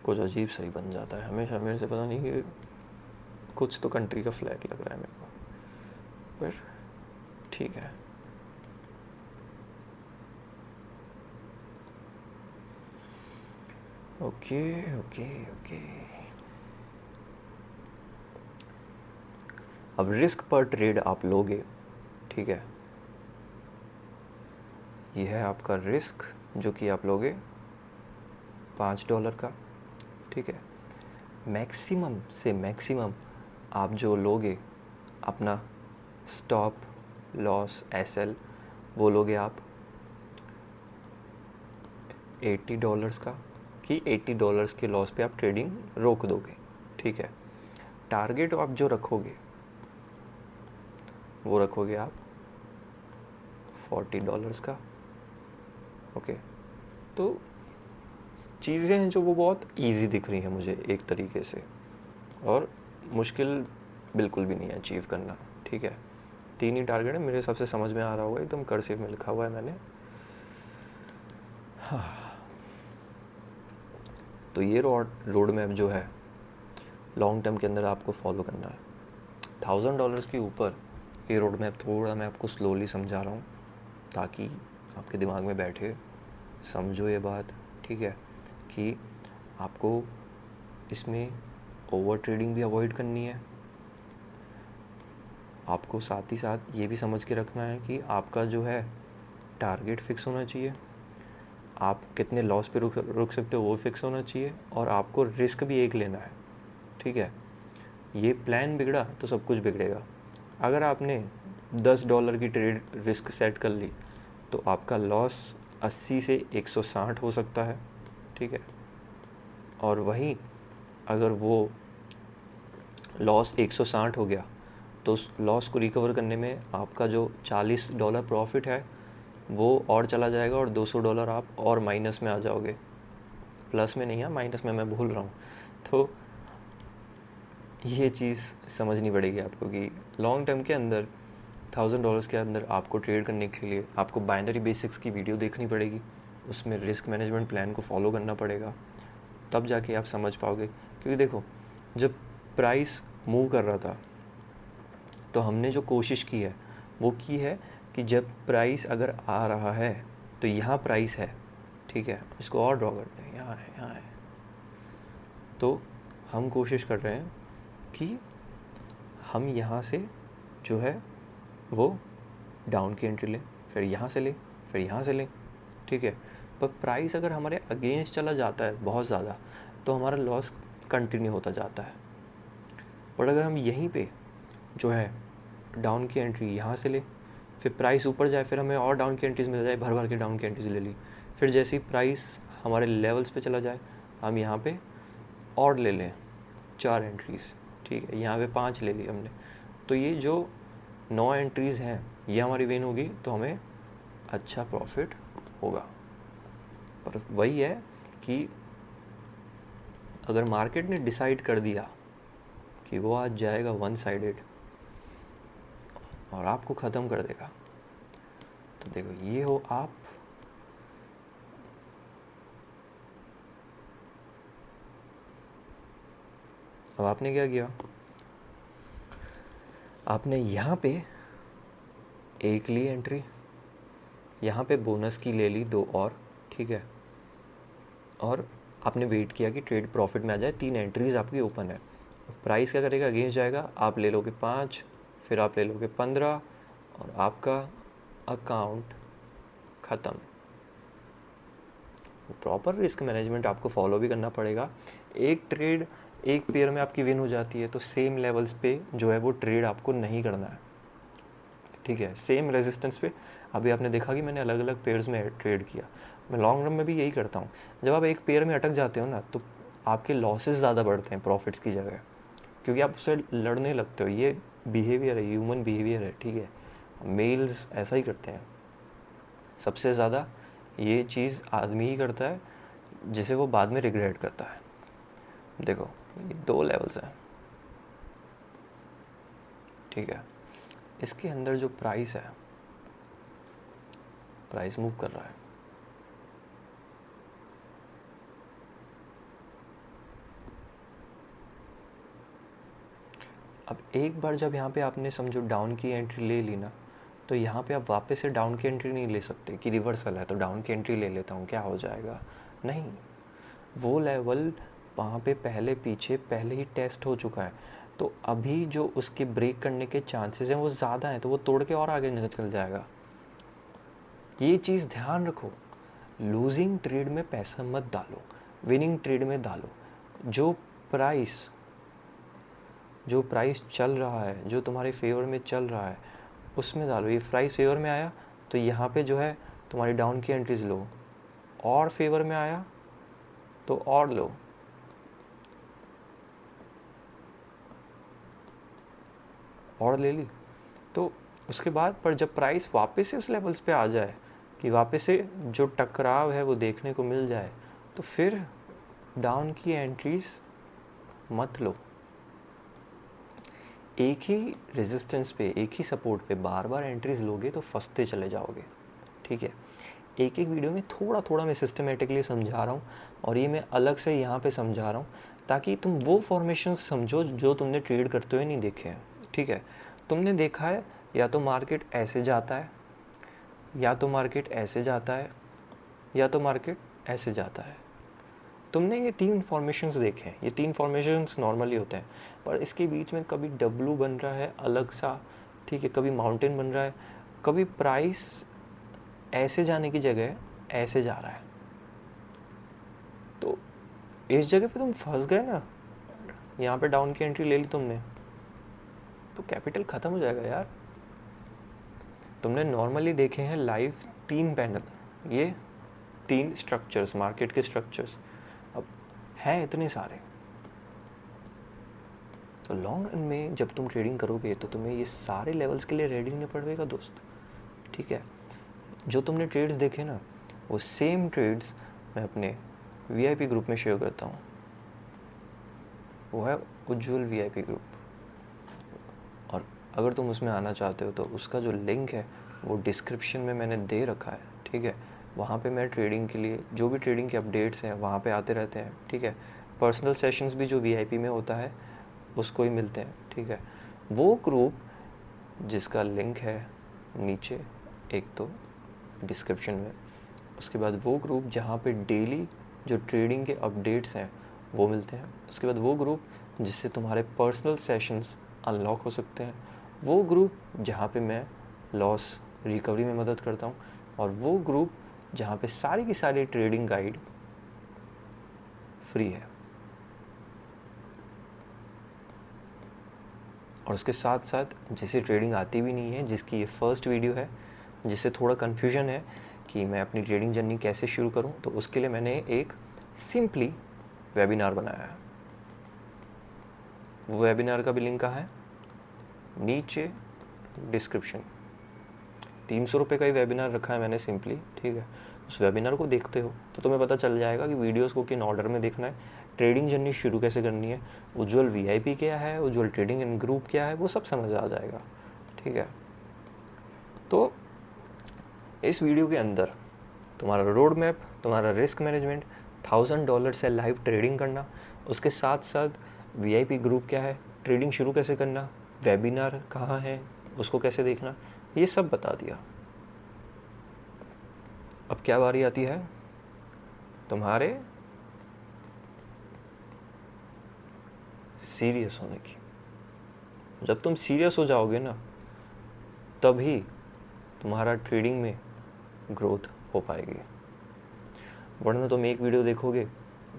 कुछ अजीब सही बन जाता है हमेशा मेरे से, पता नहीं कि कुछ तो कंट्री का फ्लैग लग रहा है मेरे को, पर ठीक है। Okay okay okay. अब रिस्क पर ट्रेड आप लोगे, ठीक है। ये है आपका रिस्क जो कि आप लोगे $5 का, ठीक है। मैक्सिमम से मैक्सिमम आप जो लोगे अपना स्टॉप लॉस एसएल वो लोगे आप $80 का, कि $80 के लॉस पे आप ट्रेडिंग रोक दोगे, ठीक है। टारगेट आप जो रखोगे वो रखोगे आप $40 का, ओके। तो चीज़ें हैं जो वो बहुत इजी दिख रही हैं मुझे एक तरीके से, और मुश्किल बिल्कुल भी नहीं है अचीव करना, ठीक है। 3 ही टारगेट है, मेरे सबसे समझ में आ रहा होगा, एकदम कर्सिव में लिखा हुआ है मैंने। तो ये रोड मैप जो है लॉन्ग टर्म के अंदर आपको फॉलो करना है। $1000 के ऊपर ये रोड मैप थोड़ा मैं आपको स्लोली समझा रहा हूँ ताकि आपके दिमाग में बैठे, समझो ये बात, ठीक है, कि आपको इसमें ओवर ट्रेडिंग भी अवॉइड करनी है। आपको साथ ही साथ ये भी समझ के रखना है कि आपका जो है टारगेट फिक्स होना चाहिए, आप कितने लॉस पे रुक सकते हो वो फिक्स होना चाहिए, और आपको रिस्क भी एक लेना है, ठीक है। ये प्लान बिगड़ा तो सब कुछ बिगड़ेगा। अगर आपने $10 की ट्रेड रिस्क सेट कर ली तो आपका लॉस 80 से 160 हो सकता है, ठीक है। और वहीं अगर वो लॉस 160 हो गया तो उस लॉस को रिकवर करने में आपका जो $40 प्रॉफिट है वो और चला जाएगा, और $200 आप और माइनस में आ जाओगे। प्लस में नहीं है, माइनस में मैं भूल रहा हूँ। तो ये चीज़ समझनी पड़ेगी आपको कि लॉन्ग टर्म के अंदर $1000 के अंदर आपको ट्रेड करने के लिए आपको बाइनरी बेसिक्स की वीडियो देखनी पड़ेगी, उसमें रिस्क मैनेजमेंट प्लान को फॉलो करना पड़ेगा, तब जाके आप समझ पाओगे। क्योंकि देखो, जब प्राइस मूव कर रहा था तो हमने जो कोशिश की है वो की है कि जब प्राइस अगर आ रहा है तो यहाँ प्राइस है, ठीक है। इसको और ड्रॉ करते हैं, यहाँ है, यहाँ है। तो हम कोशिश कर रहे हैं कि हम यहाँ से जो है वो डाउन की एंट्री लें, फिर यहाँ से लें, फिर यहाँ से लें, ठीक है। पर प्राइस अगर हमारे अगेंस्ट चला जाता है बहुत ज़्यादा तो हमारा लॉस कंटिन्यू होता जाता है। पर अगर हम यहीं पे जो है डाउन की एंट्री यहाँ से लें, फिर प्राइस ऊपर जाए, फिर हमें और डाउन की एंट्रीज मिल जाए, भर भर के डाउन की एंट्रीज ले ली, फिर जैसे ही प्राइस हमारे लेवल्स पे चला जाए हम यहाँ पे और ले लें 4 एंट्रीज़, ठीक है। यहाँ पे 5 ले ली हमने, तो ये जो 9 एंट्रीज़ हैं ये हमारी विन होगी, तो हमें अच्छा प्रॉफिट होगा। पर वही है कि अगर मार्केट ने डिसाइड कर दिया कि वो आज जाएगा 1 साइडेड और आपको ख़त्म कर देगा, तो देखो ये हो आप, अब आपने क्या किया, आपने यहाँ पे एक ली एंट्री, यहाँ पे बोनस की ले ली 2 और, ठीक है। और आपने वेट किया कि ट्रेड प्रॉफिट में आ जाए, 3 एंट्रीज़ आपकी ओपन है। प्राइस क्या करेगा, अगेंस्ट जाएगा, आप ले लोगे 5, फिर आप ले लोगे 15 और आपका अकाउंट ख़त्म। प्रॉपर रिस्क मैनेजमेंट आपको फॉलो भी करना पड़ेगा। एक ट्रेड एक पेयर में आपकी विन हो जाती है तो सेम लेवल्स पे जो है वो ट्रेड आपको नहीं करना है, ठीक है। सेम रेजिस्टेंस पे अभी आपने देखा कि मैंने अलग अलग पेयर्स में ट्रेड किया। मैं लॉन्ग रन में भी यही करता हूँ। जब आप एक पेयर में अटक जाते हो ना तो आपके लॉसेस ज़्यादा बढ़ते हैं प्रॉफिट्स की जगह, क्योंकि आप उससे लड़ने लगते हो। ये बिहेवियर है, ह्यूमन बिहेवियर है, ठीक है। मेल्स ऐसा ही करते हैं सबसे ज़्यादा। ये चीज़ आदमी ही करता है जिसे वो बाद में रिग्रेट करता है। देखो ये 2 लेवल्स हैं, ठीक है। इसके अंदर जो प्राइस है, प्राइस मूव कर रहा है। अब एक बार जब यहाँ पे आपने समझो डाउन की एंट्री ले ली ना, तो यहाँ पे आप वापस से डाउन की एंट्री नहीं ले सकते कि रिवर्सल है तो डाउन की एंट्री ले लेता हूँ क्या हो जाएगा, नहीं। वो लेवल वहाँ पे पहले ही टेस्ट हो चुका है, तो अभी जो उसके ब्रेक करने के चांसेस हैं वो ज़्यादा हैं, तो वो तोड़ के और आगे निकल जाएगा। ये चीज़ ध्यान रखो। लूजिंग ट्रेड में पैसा मत डालो, विनिंग ट्रेड में डालो। जो प्राइस चल रहा है, जो तुम्हारे फेवर में चल रहा है, उसमें डालो। ये प्राइस फेवर में आया तो यहाँ पे जो है तुम्हारी डाउन की एंट्रीज लो, और फेवर में आया तो और लो। और ले ली तो उसके बाद पर जब प्राइस वापस से उस लेवल्स पे आ जाए कि वापस से जो टकराव है वो देखने को मिल जाए, तो फिर डाउन की एंट्रीज मत लो। एक ही रेजिस्टेंस पे, एक ही सपोर्ट पे बार बार एंट्रीज लोगे तो फंसते चले जाओगे, ठीक है। एक एक वीडियो में थोड़ा थोड़ा मैं सिस्टमेटिकली समझा रहा हूँ, और ये मैं अलग से यहाँ पे समझा रहा हूँ ताकि तुम वो फॉर्मेशन समझो जो तुमने ट्रेड करते हुए नहीं देखे हैं, ठीक है। तुमने देखा है या तो मार्केट ऐसे जाता है, या तो मार्केट ऐसे जाता है, या तो मार्केट ऐसे जाता है। तुमने ये 3 फॉर्मेशंस देखे हैं। ये 3 फॉर्मेशंस नॉर्मली होते हैं, पर इसके बीच में कभी डब्लू बन रहा है अलग सा, ठीक है, कभी माउंटेन बन रहा है, कभी प्राइस ऐसे जाने की जगह ऐसे जा रहा है। तो इस जगह पे तुम फंस गए ना, यहाँ पे डाउन की एंट्री ले ली तुमने, तो कैपिटल ख़त्म हो जाएगा यार। तुमने नॉर्मली देखे हैं लाइव 3 पैनल, ये 3 स्ट्रक्चर्स, मार्केट के स्ट्रक्चर्स अब हैं इतने सारे। तो लॉन्ग रन में जब तुम ट्रेडिंग करोगे तो तुम्हें ये सारे लेवल्स के लिए रेडी नहीं पड़ेगा दोस्त, ठीक है। जो तुमने ट्रेड्स देखे ना, वो सेम ट्रेड्स मैं अपने वीआईपी ग्रुप में शेयर करता हूँ। वो है उज्ज्वल वीआईपी ग्रुप, और अगर तुम उसमें आना चाहते हो तो उसका जो लिंक है वो डिस्क्रिप्शन में मैंने दे रखा है, ठीक है। वहाँ पे मैं ट्रेडिंग के लिए जो भी ट्रेडिंग के अपडेट्स हैं वहाँ पे आते रहते हैं, ठीक है। पर्सनल सेशंस भी जो वीआईपी में होता है उसको ही मिलते हैं, ठीक है। वो ग्रुप जिसका लिंक है नीचे एक तो डिस्क्रिप्शन में, उसके बाद वो ग्रुप जहाँ पे डेली जो ट्रेडिंग के अपडेट्स हैं वो मिलते हैं, उसके बाद वो ग्रुप जिससे तुम्हारे पर्सनल सेशंस अनलॉक हो सकते हैं, वो ग्रुप जहाँ पे मैं लॉस रिकवरी में मदद करता हूँ, और वो ग्रुप जहाँ पे सारी की सारी ट्रेडिंग गाइड फ्री है। और उसके साथ साथ जिसे ट्रेडिंग आती भी नहीं है, जिसकी ये फर्स्ट वीडियो है, जिससे थोड़ा कन्फ्यूजन है कि मैं अपनी ट्रेडिंग जर्नी कैसे शुरू करूं, तो उसके लिए मैंने एक सिंपली वेबिनार बनाया है। वो वेबिनार का भी लिंक कहाँ है, नीचे डिस्क्रिप्शन। 300 रुपये का ही वेबिनार रखा है मैंने सिंपली, ठीक है। उस वेबिनार को देखते हो तो तुम्हें पता चल जाएगा कि वीडियोस को किन ऑर्डर में देखना है, ट्रेडिंग जर्नी शुरू कैसे करनी है, उज्ज्वल वीआईपी क्या है, उज्ज्वल ट्रेडिंग इन ग्रुप क्या है, वो सब समझ आ जाएगा, ठीक है। तो इस वीडियो के अंदर तुम्हारा रोड मैप, तुम्हारा रिस्क मैनेजमेंट, $1000 से लाइव ट्रेडिंग करना, उसके साथ साथ वीआईपी ग्रुप क्या है, ट्रेडिंग शुरू कैसे करना, वेबिनार कहाँ है, उसको कैसे देखना, ये सब बता दिया। अब क्या बारी आती है तुम्हारे सीरियस होने की। जब तुम सीरियस हो जाओगे ना, तभी तुम्हारा ट्रेडिंग में ग्रोथ हो पाएगी। वरना तुम एक वीडियो देखोगे,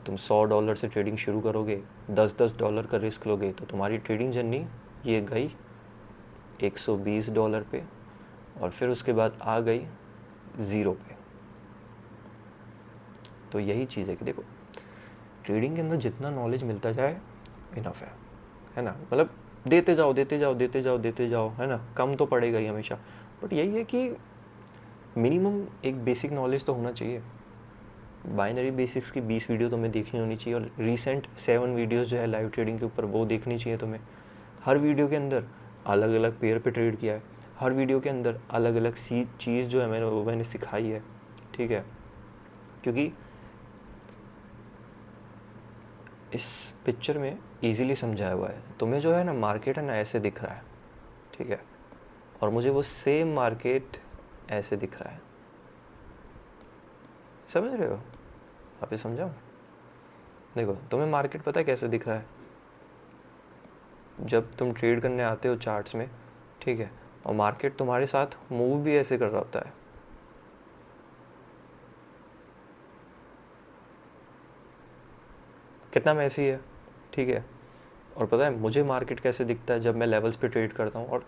तुम $100 से ट्रेडिंग शुरू करोगे, $10 का रिस्क लोगे, तो तुम्हारी ट्रेडिंग जर्नी ये गई $120 पे, और फिर उसके बाद आ गई 0 पे। तो यही चीज़ है कि देखो, ट्रेडिंग के अंदर जितना नॉलेज मिलता जाए इनफ है ना। मतलब देते जाओ देते जाओ देते जाओ देते जाओ, है ना, कम तो पड़ेगा ही हमेशा। बट यही है कि मिनिमम एक बेसिक नॉलेज तो होना चाहिए। बाइनरी बेसिक्स की 20 वीडियो तुम्हें देखनी होनी चाहिए, और रीसेंट 7 वीडियोस जो है लाइव ट्रेडिंग के ऊपर वो देखनी चाहिए तुम्हें। हर वीडियो के अंदर अलग अलग पेयर पे ट्रेड किया है, हर वीडियो के अंदर अलग अलग सी चीज़ जो है मैंने सिखाई है, ठीक है। क्योंकि इस पिक्चर में इजीली समझाया हुआ है। तुम्हें जो है ना मार्केट है ना ऐसे दिख रहा है, ठीक है, और मुझे वो सेम मार्केट ऐसे दिख रहा है। समझ रहे हो? आप ये समझाओ। देखो, तुम्हें मार्केट पता है कैसे दिख रहा है? जब तुम ट्रेड करने आते हो चार्ट्स में, ठीक है, और मार्केट तुम्हारे साथ मूव भी ऐसे कर रहा होता है। कितना मैसी है, ठीक है। और पता है मुझे मार्केट कैसे दिखता है? जब मैं लेवल्स पे ट्रेड करता हूँ और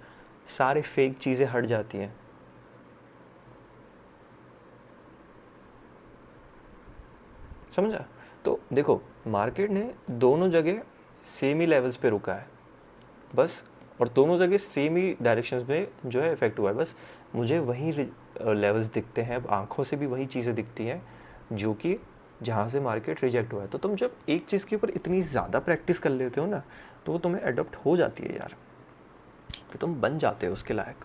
सारे फेक चीज़ें हट जाती हैं। समझा? तो देखो, मार्केट ने दोनों जगह सेम ही लेवल्स पे रुका है बस, और दोनों जगह सेम ही डायरेक्शंस में जो है इफेक्ट हुआ है। बस मुझे वही लेवल्स दिखते हैं, आंखों से भी वही चीज़ें दिखती हैं जो कि जहाँ से मार्केट रिजेक्ट हुआ है। तो तुम जब एक चीज़ के ऊपर इतनी ज़्यादा प्रैक्टिस कर लेते हो ना, तो वो तुम्हें अडॉप्ट हो जाती है यार, कि तुम बन जाते हो उसके लायक,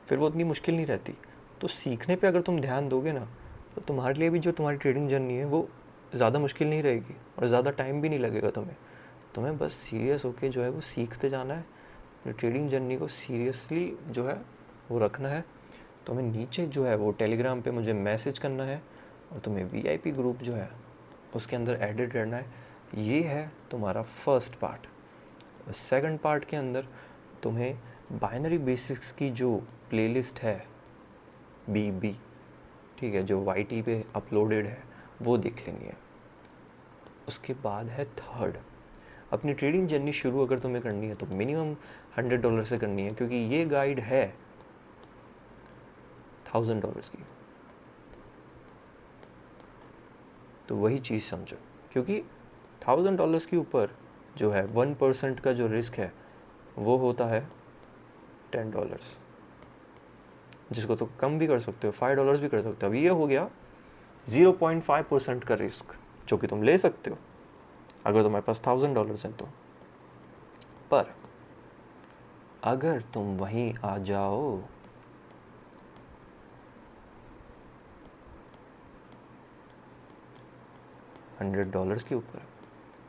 फिर वो उतनी मुश्किल नहीं रहती। तो सीखने पे अगर तुम ध्यान दोगे ना, तो तुम्हारे लिए भी जो तुम्हारी ट्रेडिंग जर्नी है वो ज़्यादा मुश्किल नहीं रहेगी, और ज़्यादा टाइम भी नहीं लगेगा तुम्हें। तुम्हें बस सीरियस होके जो है वो सीखते जाना है, अपनी ट्रेडिंग जर्नी को सीरियसली जो है वो रखना है। तुम्हें नीचे जो है वो टेलीग्राम पे मुझे मैसेज करना है, और तुम्हें वीआईपी ग्रुप जो है उसके अंदर एडिट करना है। ये है तुम्हारा फर्स्ट पार्ट। सेकंड पार्ट के अंदर तुम्हें बाइनरी बेसिक्स की जो प्लेलिस्ट है बी, ठीक है, जो YT पे अपलोडेड है, वो देख लेंगे। उसके बाद है थर्ड, अपनी ट्रेडिंग जर्नी शुरू अगर तुम्हें करनी है तो मिनिमम $100 से करनी है, क्योंकि ये गाइड है $1000 की। तो वही चीज़ समझो, क्योंकि $1000 के ऊपर जो है 1% का जो रिस्क है वो होता है $10, जिसको तो कम भी कर सकते हो, $5 भी कर सकते हो। अब ये हो गया 0.5% का रिस्क, जो कि तुम ले सकते हो अगर तुम्हारे पास $1000 है तो। पर अगर तुम वहीं आ जाओ $100 के ऊपर,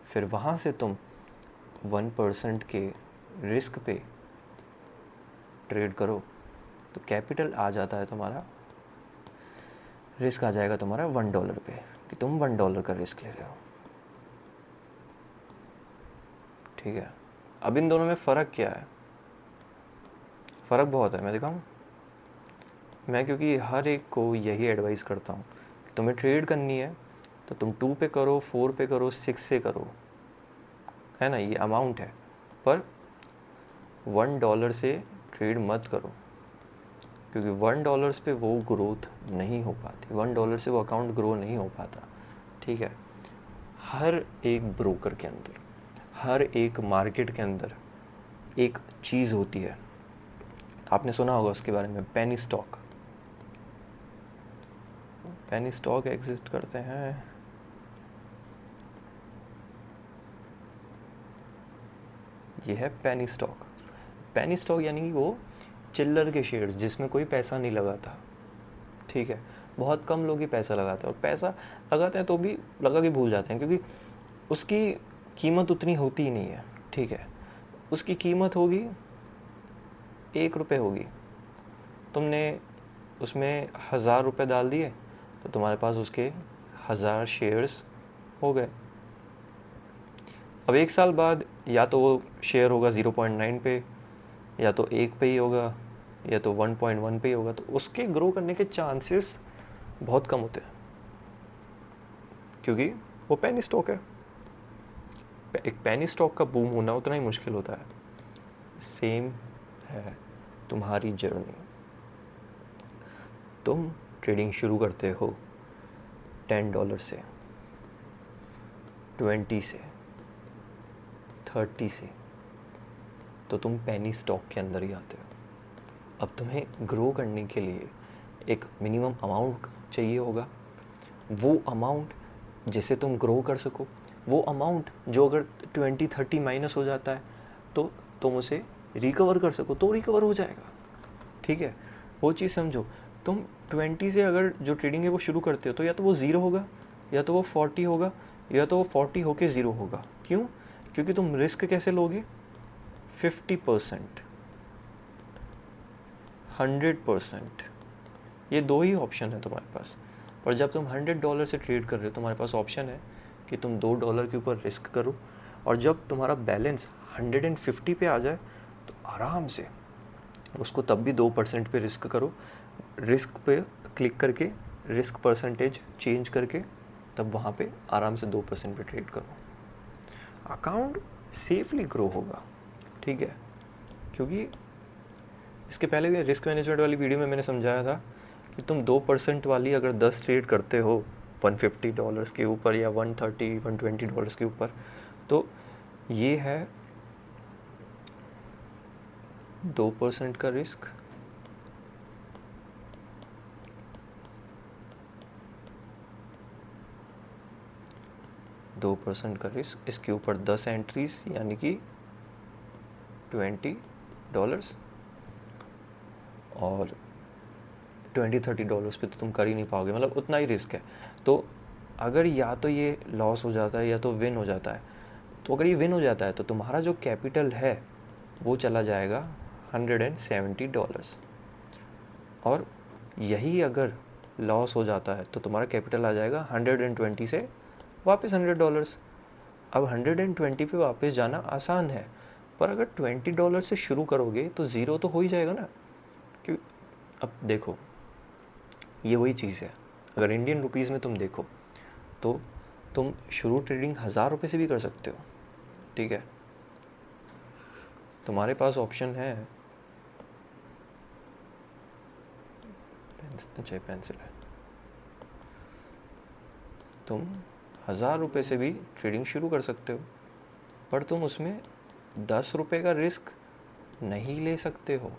फिर वहाँ से तुम 1% के रिस्क पे ट्रेड करो, तो कैपिटल आ जाता है तुम्हारा, रिस्क आ जाएगा तुम्हारा $1 पे, कि तुम $1 का रिस्क ले रहे हो, ठीक है। अब इन दोनों में फ़र्क क्या है? फ़र्क बहुत है, मैं दिखाऊँ? मैं क्योंकि हर एक को यही एडवाइस करता हूँ, तुम्हें ट्रेड करनी है तो तुम 2 पे करो, 4 पे करो, 6 से करो, है ना, ये अमाउंट है। पर $1 से ट्रेड मत करो, क्योंकि $1 पे वो ग्रोथ नहीं हो पाती, $1 से वो अकाउंट ग्रो नहीं हो पाता, ठीक है। हर एक ब्रोकर के अंदर, हर एक मार्केट के अंदर एक चीज़ होती है, आपने सुना होगा उसके बारे में, penny stock. Penny stock exist करते हैं, ये है पेनी स्टॉक। पेनी स्टॉक यानी कि वो चिल्लर के शेयर्स जिसमें कोई पैसा नहीं लगाता, ठीक है। बहुत कम लोग ही पैसा लगाते हैं, और पैसा लगाते हैं तो भी लगा के भूल जाते हैं, क्योंकि उसकी कीमत उतनी होती ही नहीं है, ठीक है। उसकी कीमत होगी ₹1 होगी, तुमने उसमें ₹1000 डाल दिए तो तुम्हारे पास उसके 1000 शेयर्स हो गए। अब 1 साल बाद या तो वो शेयर होगा 0.9 पे, या तो 1 पे ही होगा या तो 1.1 पे ही होगा, तो उसके ग्रो करने के चांसेस बहुत कम होते हैं, क्योंकि वो पेनी स्टॉक है। एक पेनी स्टॉक का बूम होना उतना ही मुश्किल होता है। सेम है तुम्हारी जर्नी। तुम ट्रेडिंग शुरू करते हो $10 से, 20 से, 30 से, तो तुम पेनी स्टॉक के अंदर ही आते हो। अब तुम्हें ग्रो करने के लिए एक मिनिमम अमाउंट चाहिए होगा। वो अमाउंट जिसे तुम ग्रो कर सको, वो अमाउंट जो अगर 20-30 माइनस हो जाता है तो तुम उसे रिकवर कर सको, तो रिकवर हो जाएगा। ठीक है, वो चीज़ समझो। तुम 20 से अगर जो ट्रेडिंग है वो शुरू करते हो, तो या तो वो 0 होगा, या तो वो 40 होगा, या तो वो 40 होके 0 होगा। क्यों? क्योंकि तुम रिस्क कैसे लोगे? 50%, 100%, ये दो ही ऑप्शन है तुम्हारे पास। और जब तुम $100 से ट्रेड कर रहे हो, तुम्हारे पास ऑप्शन है कि तुम $2 के ऊपर रिस्क करो, और जब तुम्हारा बैलेंस 150 पे आ जाए तो आराम से उसको तब भी 2% पे रिस्क करो। रिस्क पे क्लिक करके रिस्क परसेंटेज चेंज करके तब वहाँ पे आराम से 2% पे ट्रेड करो। अकाउंट सेफली ग्रो होगा। ठीक है, क्योंकि इसके पहले भी रिस्क मैनेजमेंट वाली वीडियो में मैंने समझाया था कि तुम 2% वाली अगर 10 ट्रेड करते हो $150 के ऊपर या $130-120 के ऊपर, तो ये है 2% का रिस्क, इसके ऊपर 10 एंट्रीज यानी कि $20, और $20-30 पे तो तुम कर ही नहीं पाओगे, मतलब उतना ही रिस्क है। तो अगर या तो ये लॉस हो जाता है या तो विन हो जाता है, तो अगर ये विन हो जाता है तो तुम्हारा जो कैपिटल है वो चला जाएगा $170, और यही अगर लॉस हो जाता है तो तुम्हारा कैपिटल आ जाएगा 120 से वापस $100। अब 120 पे वापस जाना आसान है, पर अगर $20 से शुरू करोगे तो ज़ीरो तो हो ही जाएगा ना। क्यों? अब देखो, ये वही चीज़ है, अगर इंडियन रुपीज़ में तुम देखो तो तुम शुरू ट्रेडिंग ₹1000 से भी कर सकते हो। ठीक है, तुम्हारे पास ऑप्शन है, पेंसिल है, तुम ₹1000 से भी ट्रेडिंग शुरू कर सकते हो, पर तुम उसमें ₹10 का रिस्क नहीं ले सकते हो।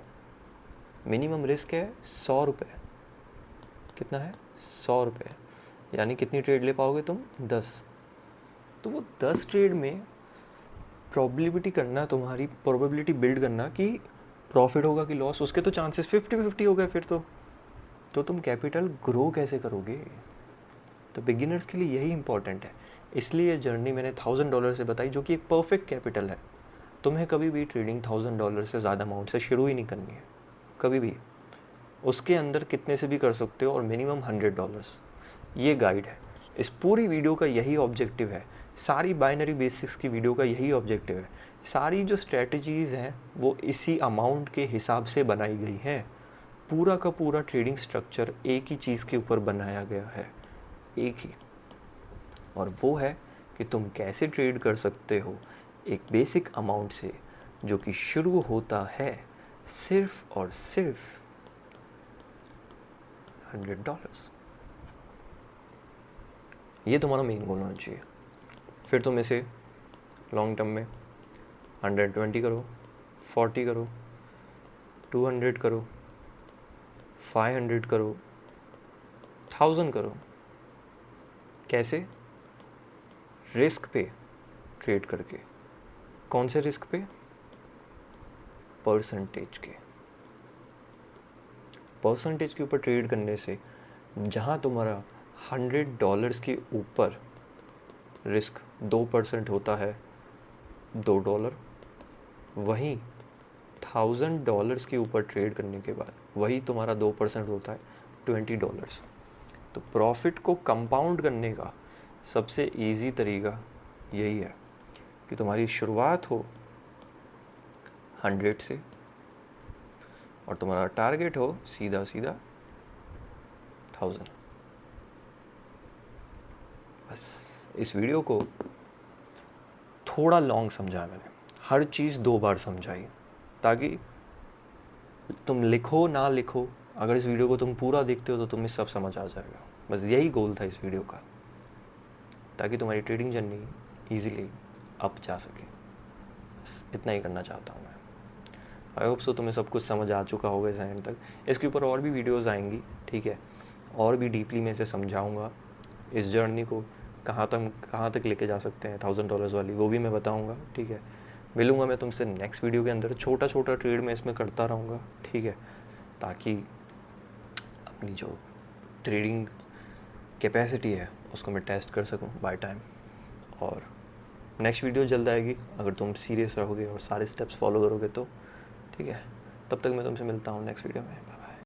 मिनिमम रिस्क है ₹100। कितना है? ₹100। यानी कितनी ट्रेड ले पाओगे तुम? 10। तो वो 10 ट्रेड में प्रोबेबिलिटी करना, तुम्हारी प्रोबेबिलिटी बिल्ड करना कि प्रॉफिट होगा कि लॉस, उसके तो चांसेस 50-50 हो गए फिर तो तुम कैपिटल ग्रो कैसे करोगे? तो बिगिनर्स के लिए यही इंपॉर्टेंट है। इसलिए जर्नी मैंने $1000 से बताई, जो कि एक परफेक्ट कैपिटल है। तुम्हें कभी भी ट्रेडिंग $1000 से ज़्यादा अमाउंट से शुरू ही नहीं करनी है, कभी भी। उसके अंदर कितने से भी कर सकते हो, और मिनिमम $100। ये गाइड है, इस पूरी वीडियो का यही ऑब्जेक्टिव है, सारी बाइनरी बेसिक्स की वीडियो का यही ऑब्जेक्टिव है। सारी जो स्ट्रेटजीज़ हैं वो इसी अमाउंट के हिसाब से बनाई गई हैं। पूरा का पूरा ट्रेडिंग स्ट्रक्चर एक ही चीज़ के ऊपर बनाया गया है, एक ही, और वो है कि तुम कैसे ट्रेड कर सकते हो एक बेसिक अमाउंट से, जो कि शुरू होता है सिर्फ और सिर्फ $100। ये तुम्हारा मेन गोल होना चाहिए। फिर तुम इसे लॉन्ग टर्म में 120 करो, 40 करो, 200 करो, 500 करो, 1000 करो। कैसे? रिस्क पे ट्रेड करके। कौन से रिस्क पे? परसेंटेज के। परसेंटेज के ऊपर ट्रेड करने से जहाँ तुम्हारा $100 के ऊपर रिस्क 2% होता है, $2, वहीं $1000 के ऊपर ट्रेड करने के बाद वही तुम्हारा 2% होता है, $20। तो प्रॉफिट को कंपाउंड करने का सबसे इजी तरीका यही है कि तुम्हारी शुरुआत हो 100 से, और तुम्हारा टारगेट हो सीधा सीधा 1000। बस इस वीडियो को थोड़ा लॉन्ग समझा मैंने, हर चीज़ 2 बार समझाई, ताकि तुम लिखो ना लिखो, अगर इस वीडियो को तुम पूरा देखते हो तो तुम्हें सब समझ आ जाएगा। बस यही गोल था इस वीडियो का, ताकि तुम्हारी ट्रेडिंग जर्नी ईजिली अप जा सके। बस इतना ही करना चाहता हूँ मैं। आई होप सो तुम्हें सब कुछ समझ आ चुका होगा इस एंड तक। इसके ऊपर और भी वीडियोस आएंगी, ठीक है, और भी डीपली मैं इसे समझाऊंगा, इस जर्नी को कहाँ तक लेके जा सकते हैं $1000 वाली, वो भी मैं बताऊंगा, ठीक है। मिलूंगा मैं तुमसे नेक्स्ट वीडियो के अंदर। छोटा छोटा ट्रेड मैं इसमें करता रहूँगा, ठीक है, ताकि अपनी जो ट्रेडिंग कैपेसिटी है उसको मैं टेस्ट कर सकूं बाय टाइम। और नेक्स्ट वीडियो जल्द आएगी अगर तुम सीरियस रहोगे और सारे स्टेप्स फॉलो करोगे तो, ठीक है। तब तक मैं तुमसे मिलता हूँ नेक्स्ट वीडियो में।